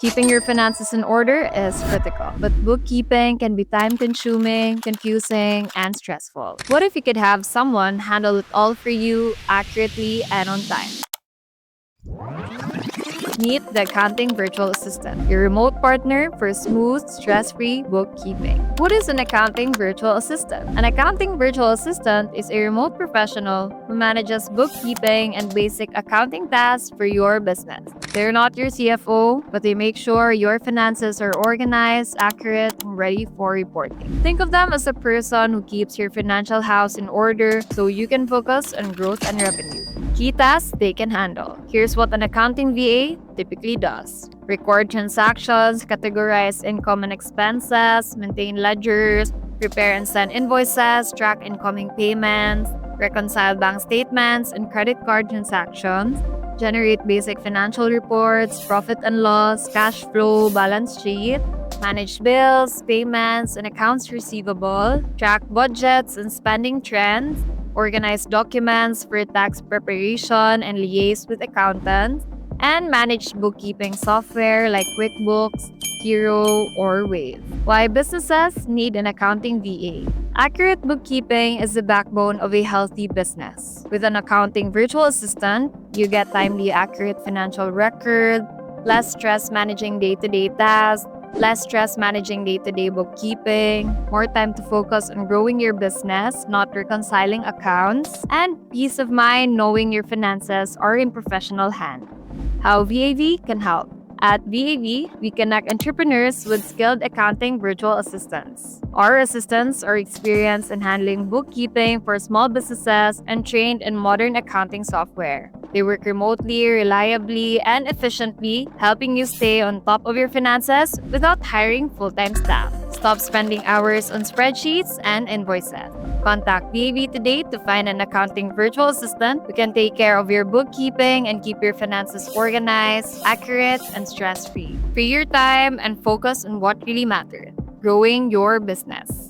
Keeping your finances in order is critical, but bookkeeping can be time consuming, confusing, and stressful. What if you could have someone handle it all for you accurately and on time? Meet the Accounting Virtual Assistant, your remote partner for smooth, stress-free bookkeeping. What is an accounting virtual assistant? An accounting virtual assistant is a remote professional who manages bookkeeping and basic accounting tasks for your business. They're not your CFO, but they make sure your finances are organized, accurate, and ready for reporting. Think of them as a person who keeps your financial house in order so you can focus on growth and revenue. Key tasks they can handle. Here's what an accounting VA typically does: record transactions, categorize income and expenses, maintain ledgers, prepare and send invoices, track incoming payments, reconcile bank statements and credit card transactions, generate basic financial reports, profit and loss, cash flow, balance sheet, manage bills, payments, and accounts receivable, track budgets and spending trends, organize documents for tax preparation and liaise with accountants, and manage bookkeeping software like QuickBooks, Hero, or Wave. Why businesses need an accounting VA? Accurate bookkeeping is the backbone of a healthy business. With an accounting virtual assistant, you get timely, accurate financial record, less stress managing day-to-day tasks, less stress managing day-to-day bookkeeping, more time to focus on growing your business, not reconciling accounts, and peace of mind knowing your finances are in professional hands. How VAV can help. At VAV, we connect entrepreneurs with skilled accounting virtual assistants. Our assistants are experienced in handling bookkeeping for small businesses and trained in modern accounting software. They work remotely, reliably, and efficiently, helping you stay on top of your finances without hiring full-time staff. Stop spending hours on spreadsheets and invoices. Contact VAV today to find an accounting virtual assistant who can take care of your bookkeeping and keep your finances organized, accurate, and stress-free. Free your time and focus on what really matters: growing your business.